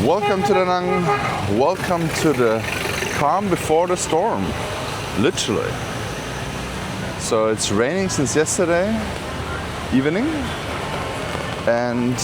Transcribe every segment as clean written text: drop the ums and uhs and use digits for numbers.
Welcome to Da Nang. Welcome to the calm before the storm, literally. So it's raining since yesterday evening, and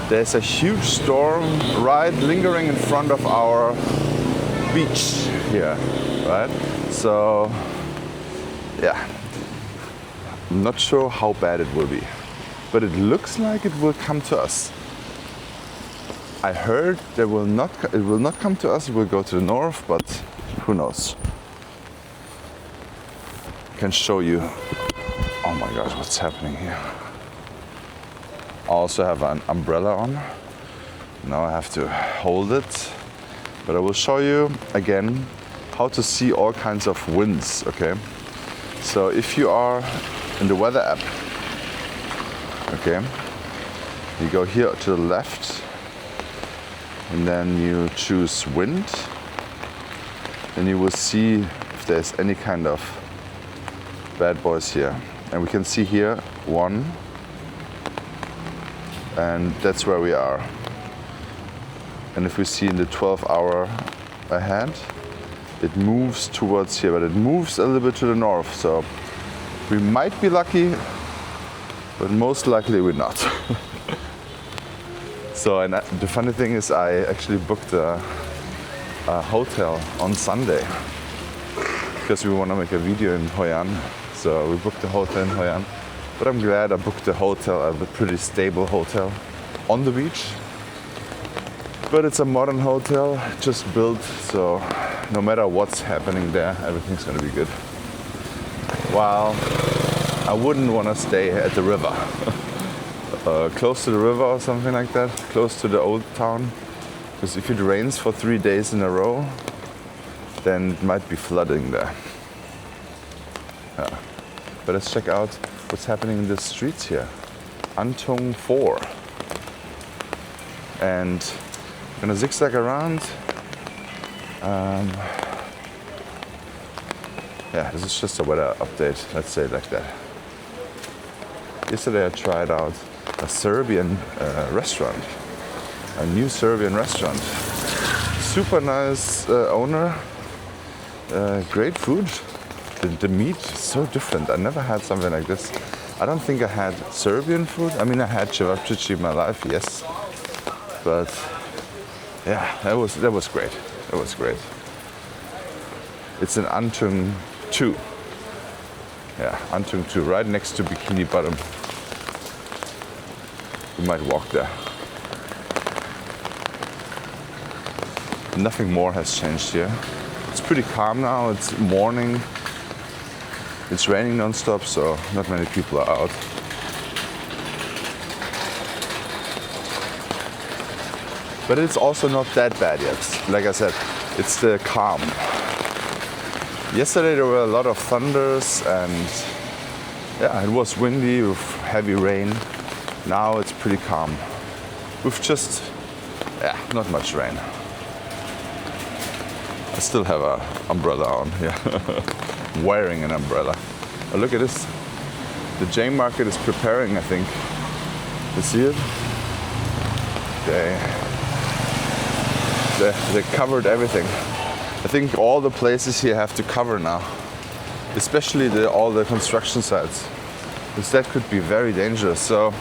there's a huge storm right lingering in front of our beach here, right? So yeah, I'm not sure how bad it will be, but it looks like it will come to us. I heard it will not come to us, it will go to the north, but who knows. I can show you, oh my gosh, what's happening here. I also have an umbrella on. Now I have to hold it, but I will show you again how to see all kinds of winds, okay? So if you are in the weather app, okay, you go here to the left, and then you choose wind, and you will see if there's any kind of bad boys here. And we can see here one, and that's where we are. And if we see in the 12-hour ahead, it moves towards here, but it moves a little bit to the north. So we might be lucky, but most likely we're not. So, and the funny thing is, I actually booked a hotel on Sunday because we want to make a video in Hoi An. So we booked a hotel in Hoi An. But I'm glad I booked a hotel, a pretty stable hotel on the beach. But it's a modern hotel, just built, so no matter what's happening there, everything's going to be good. While I wouldn't want to stay at the river. Close to the river or something like that, close to the old town. Because if it rains for 3 days in a row, then it might be flooding there. Yeah. But let's check out what's happening in the streets here. An Thong 4. And I'm gonna zigzag around. Yeah, this is just a weather update, let's say it like that. Yesterday I tried out a Serbian restaurant, a new Serbian restaurant. Super nice owner, great food. The meat is so different. I never had something like this. I don't think I had Serbian food. I mean, I had cevapcici in my life, yes, but yeah, that was great. That was great. It's in An Thong 2. Yeah, An Thong 2, right next to Bikini Bottom. We might walk there. Nothing more has changed here. It's pretty calm now. It's morning. It's raining non-stop, so not many people are out. But it's also not that bad yet. Like I said, it's the calm. Yesterday there were a lot of thunders and yeah, it was windy with heavy rain. Now it's pretty calm, with just, yeah, not much rain. I still have an umbrella on here, wearing an umbrella. Oh, look at this. The J Market is preparing, I think. You see it? They covered everything. I think all the places here have to cover now, especially all the construction sites, because that could be very dangerous. So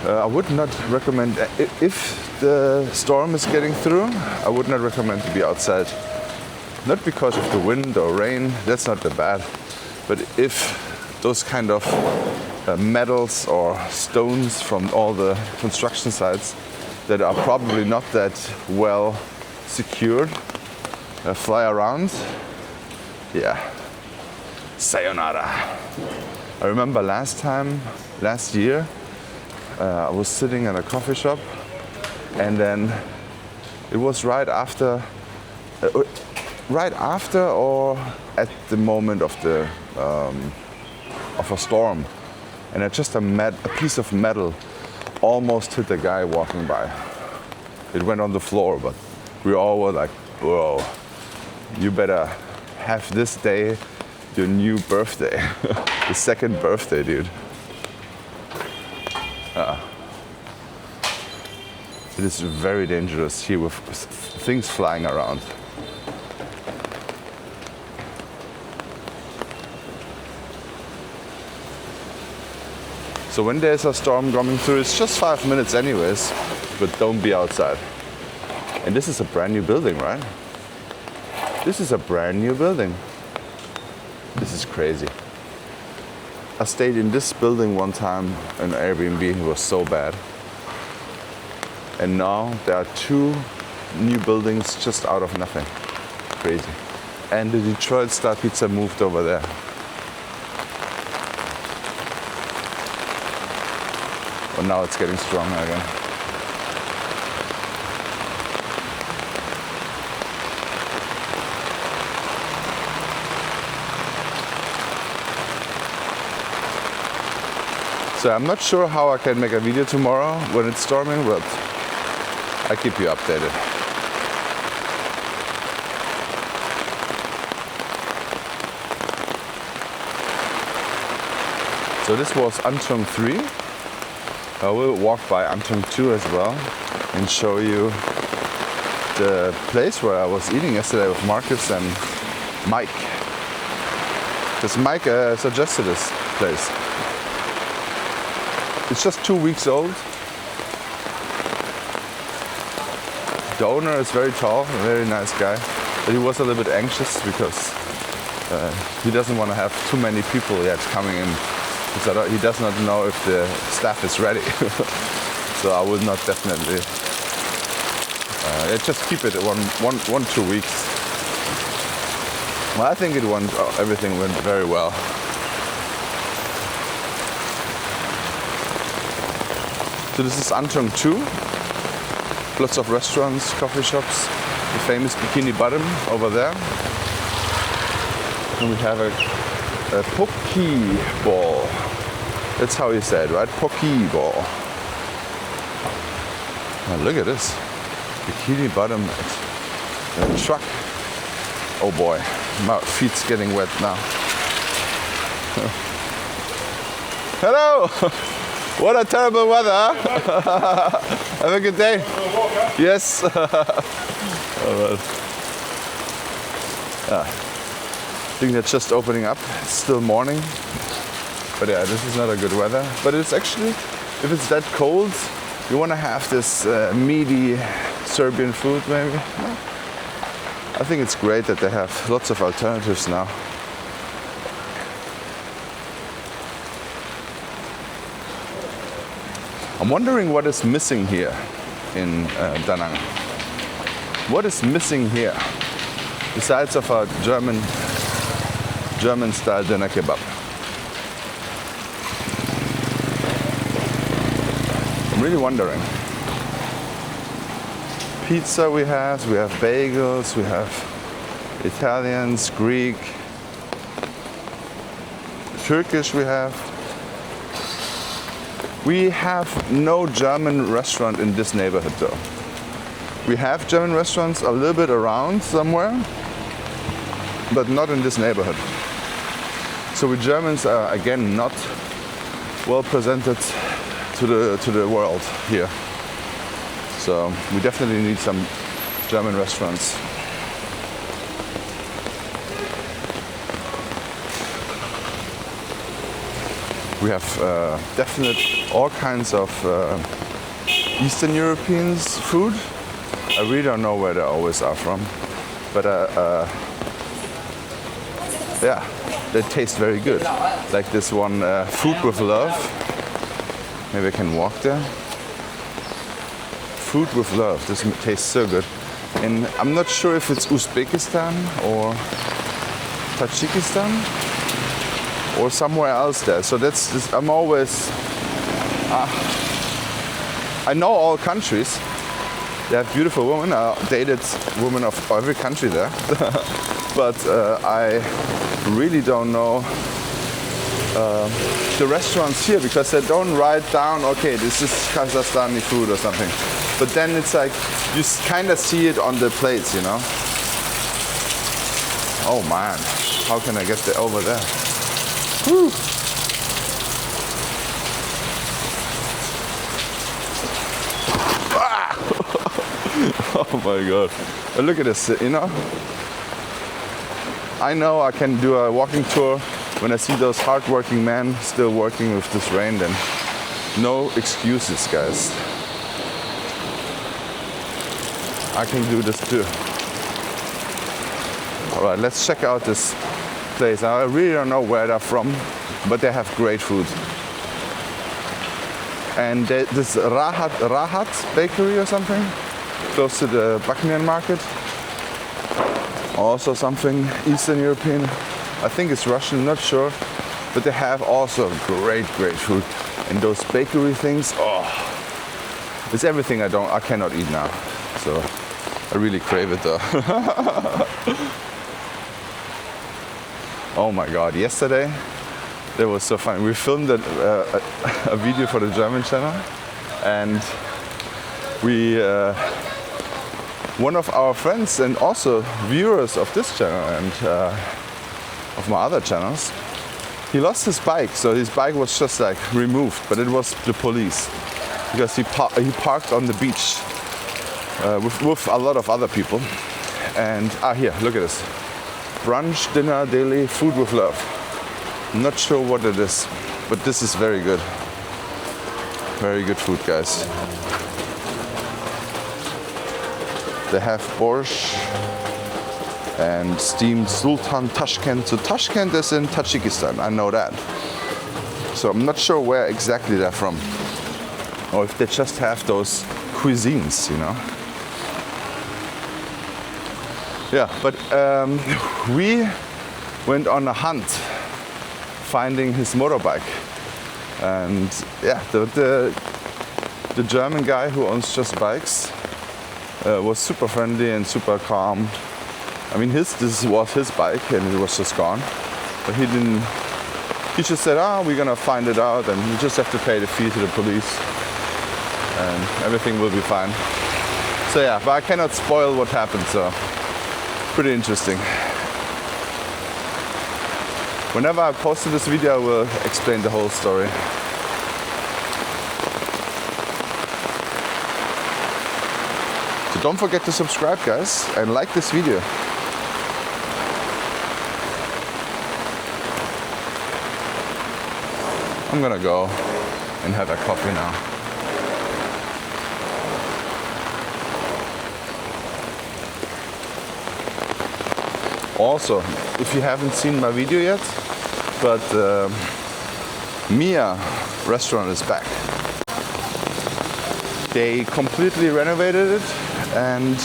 I would not recommend, if the storm is getting through, I would not recommend to be outside. Not because of the wind or rain, that's not that bad, but if those kind of metals or stones from all the construction sites that are probably not that well secured fly around, yeah, sayonara. I remember last year, I was sitting at a coffee shop, and then it was right after or at the moment of a storm, and a piece of metal almost hit the guy walking by. It went on the floor, but we all were like, "Whoa, you better have this day your new birthday, the second birthday, dude." It is very dangerous here with things flying around. So when there's a storm coming through, it's just 5 minutes anyways, but don't be outside. And this is a brand new building, right? This is a brand new building. This is crazy. I stayed in this building one time in Airbnb, it was so bad. And now there are 2 new buildings just out of nothing. Crazy. And the Detroit Star Pizza moved over there. But now it's getting stronger again. So I'm not sure how I can make a video tomorrow when it's storming, but I'll keep you updated. So this was Antung 3. I will walk by Antung 2 as well and show you the place where I was eating yesterday with Marcus and Mike. Because Mike suggested this place. It's just 2 weeks old. The owner is very tall, a very nice guy. But he was a little bit anxious because he doesn't want to have too many people yet coming in. Because he does not know if the staff is ready. So I will not definitely just keep it 1-2 weeks. Well, I think everything went very well. So this is Antung 2. Lots of restaurants, coffee shops. The famous Bikini Bottom over there. And we have a poke ball. That's how you say it, right? Poke ball. Oh, look at this. Bikini Bottom truck. Oh boy, my feet's getting wet now. Hello! What a terrible weather. Have a good day. Yes. I think that's just opening up. It's still morning. But yeah, this is not a good weather. But it's actually, if it's that cold, you want to have this meaty Serbian food maybe. I think it's great that they have lots of alternatives now. I'm wondering what is missing here in Da Nang. What is missing here besides of a German style doner kebab? I'm really wondering. Pizza we have bagels, we have Italians, Greek, Turkish we have. We have no German restaurant in this neighborhood though. We have German restaurants a little bit around somewhere, but not in this neighborhood. So we Germans are again not well presented to the world here. So we definitely need some German restaurants. We have definitely all kinds of Eastern Europeans food. I really don't know where they always are from, but yeah, they taste very good. Like this one, Food with Love. Maybe I can walk there. Food with Love. This tastes so good. And I'm not sure if it's Uzbekistan or Tajikistan or somewhere else there. So I'm always, I know all countries. They have beautiful women. I dated women of every country there. But I really don't know the restaurants here because they don't write down, okay, this is Kazakhstani food or something. But then it's like, you kind of see it on the plates, you know? Oh man, how can I get over there? Whew. Ah! Oh my god. But look at this, you know? I know I can do a walking tour when I see those hard-working men still working with this rain, then no excuses, guys. I can do this too. Alright, let's check out this place. I really don't know where they're from, but they have great food. And this Rahat bakery or something, close to the Bakmian market. Also something Eastern European. I think it's Russian, not sure. But they have also great food. And those bakery things, oh, it's everything I cannot eat now. So I really crave it though. Oh my god, yesterday that was so fun. We filmed a video for the German channel, and one of our friends and also viewers of this channel and of my other channels, he lost his bike. So his bike was just like removed, but it was the police because he parked on the beach with a lot of other people. And here, look at this. Brunch, dinner, daily, food with love. I'm not sure what it is, but this is very good. Very good food, guys. They have borscht and steamed Sultan Tashkent. So Tashkent is in Tajikistan, I know that. So I'm not sure where exactly they're from, or if they just have those cuisines, you know. Yeah, but we went on a hunt finding his motorbike. And yeah, the German guy who owns Just Bikes was super friendly and super calm. I mean, this was his bike and it was just gone. But he just said, we're gonna find it out and you just have to pay the fee to the police and everything will be fine. So yeah, but I cannot spoil what happened, so pretty interesting. Whenever I post this video, I will explain the whole story. So don't forget to subscribe, guys, and like this video. I'm gonna go and have a coffee now. Also, if you haven't seen my video yet, but Mia restaurant is back. They completely renovated it and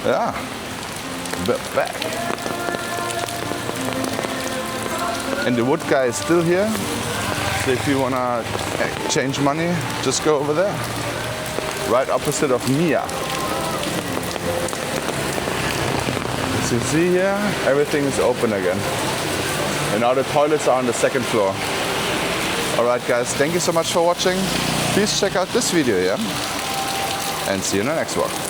yeah, back. And the wood guy is still here. So if you wanna exchange money, just go over there. Right opposite of Mia. As you see here, everything is open again. And now the toilets are on the second floor. Alright guys, thank you so much for watching. Please check out this video, yeah? And see you in the next one.